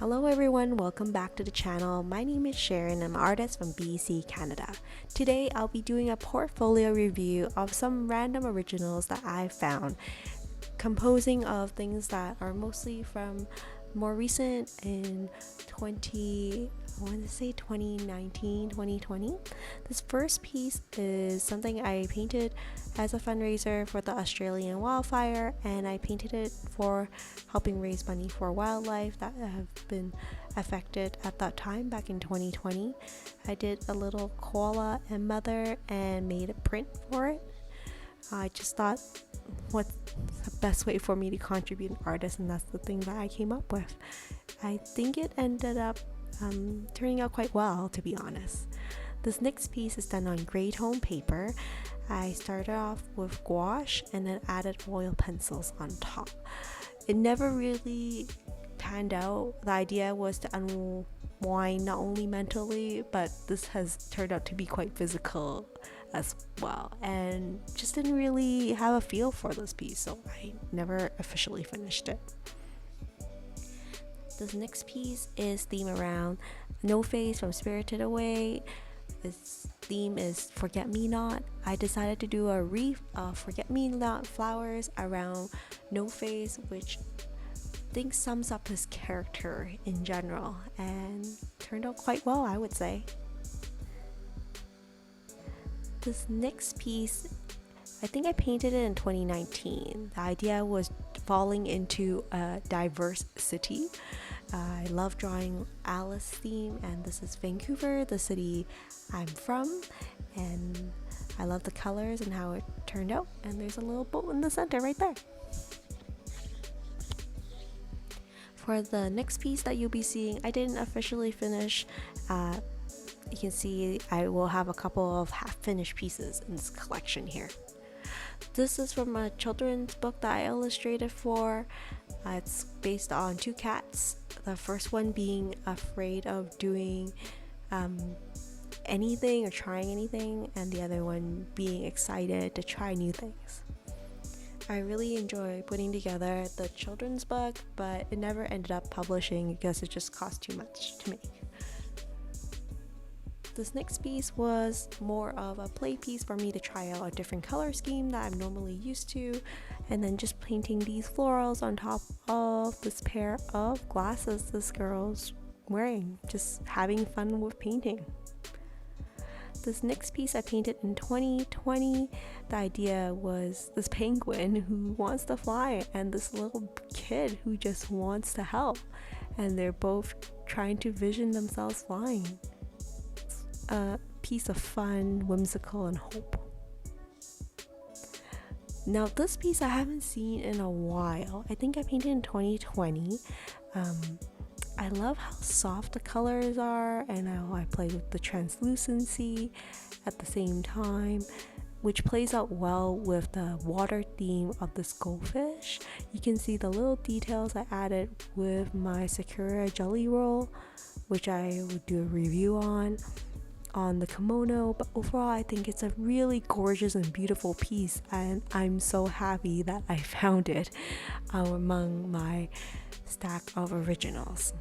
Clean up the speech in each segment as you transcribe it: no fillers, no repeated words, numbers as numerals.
Hello everyone, welcome back to the channel. My name is Sharon, I'm an artist from BC, Canada. Today I'll be doing a portfolio review of some random originals that I found, composing of things that are mostly from more recent in 2019, 2020. This first piece is something I painted as a fundraiser for the Australian wildfire, and I painted it for helping raise money for wildlife that have been affected at that time back in 2020. I did a little koala and mother and made a print for it. I just thought, what's the best way for me to contribute an artist, and that's the thing that I came up with. I think it ended up turning out quite well, to be honest. This next piece is done on gray tone paper. I started off with gouache and then added oil pencils on top. It never really panned out. The idea was to unwind not only mentally, but this has turned out to be quite physical as well, and just didn't really have a feel for this piece, so I never officially finished it. This next piece is themed around No Face from Spirited Away. Its theme is Forget Me Not. I decided to do a wreath of Forget Me Not flowers around No Face, which I think sums up his character in general, and turned out quite well, I would say. This next piece, I think I painted it in 2019. The idea was falling into a diverse city. I love drawing Alice theme, and this is Vancouver, the city I'm from, and I love the colors and how it turned out, and there's a little boat in the center right there. For the next piece that you'll be seeing, I didn't officially finish. You can see I will have a couple of half-finished pieces in this collection here. This is from a children's book that I illustrated for. It's based on two cats. The first one being afraid of doing anything or trying anything, and the other one being excited to try new things. I really enjoy putting together the children's book, but it never ended up publishing because it just cost too much to make. This next piece was more of a play piece for me to try out a different color scheme that I'm normally used to, and then just painting these florals on top of this pair of glasses this girl's wearing, just having fun with painting. This next piece I painted in 2020. The idea was this penguin who wants to fly and this little kid who just wants to help, and they're both trying to vision themselves flying. A piece of fun, whimsical, and hope. Now this piece I haven't seen in a while. I think I painted in 2020. I love how soft the colors are and how I play with the translucency at the same time, which plays out well with the water theme of this goldfish. You can see the little details I added with my Sakura jelly roll, which I would do a review on the kimono, but overall I think it's a really gorgeous and beautiful piece, and I'm so happy that I found it among my stack of originals.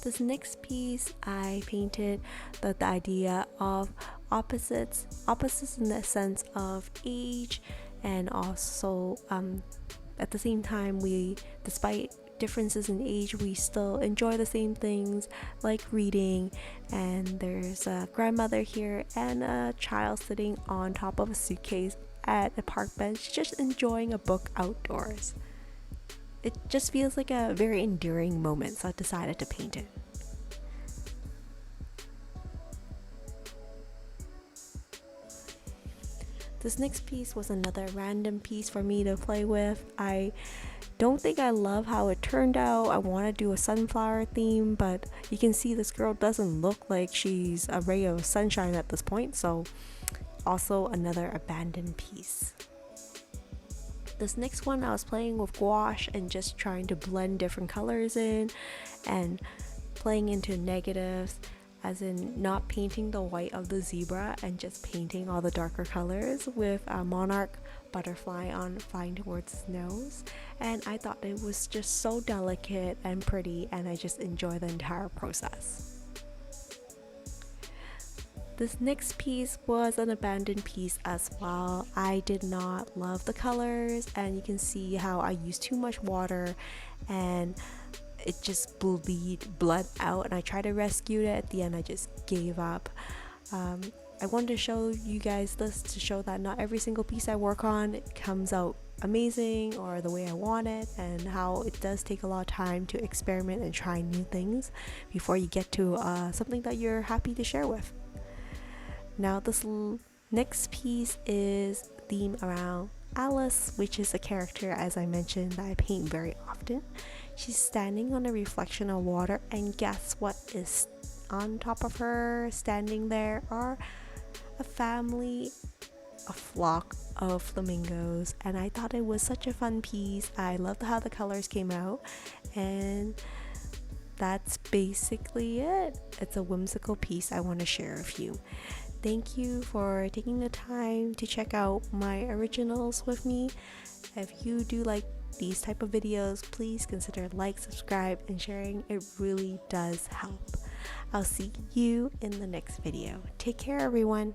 This next piece I painted the idea of opposites in the sense of age, and also at the same time, despite differences in age, we still enjoy the same things like reading, and there's a grandmother here and a child sitting on top of a suitcase at a park bench just enjoying a book outdoors. It just feels like a very endearing moment, so I decided to paint it. This next piece was another random piece for me to play with. I don't think I love how it turned out. I want to do a sunflower theme, but you can see this girl doesn't look like she's a ray of sunshine at this point, so also another abandoned piece. This next one I was playing with gouache and just trying to blend different colors in and playing into negatives. as in not painting the white of the zebra and just painting all the darker colors with a monarch butterfly on flying towards his nose. And I thought it was just so delicate and pretty, and I just enjoy the entire process. This next piece was an abandoned piece as well. I did not love the colors, and you can see how I used too much water and it just bled out, and I tried to rescue it. At the end I just gave up. I wanted to show you guys this to show that not every single piece I work on comes out amazing or the way I want it, and how it does take a lot of time to experiment and try new things before you get to something that you're happy to share with. Now this next piece is themed around Alice, which is a character, as I mentioned, that I paint very often. She's standing on a reflection of water, and guess what is on top of her standing there are a family, a flock of flamingos, and I thought it was such a fun piece. I loved how the colors came out, and that's basically it. It's a whimsical piece I want to share with you. Thank you for taking the time to check out my originals with me. If you do like these type of videos, please consider like, subscribe, and sharing. It really does help. I'll see you in the next video. Take care, everyone.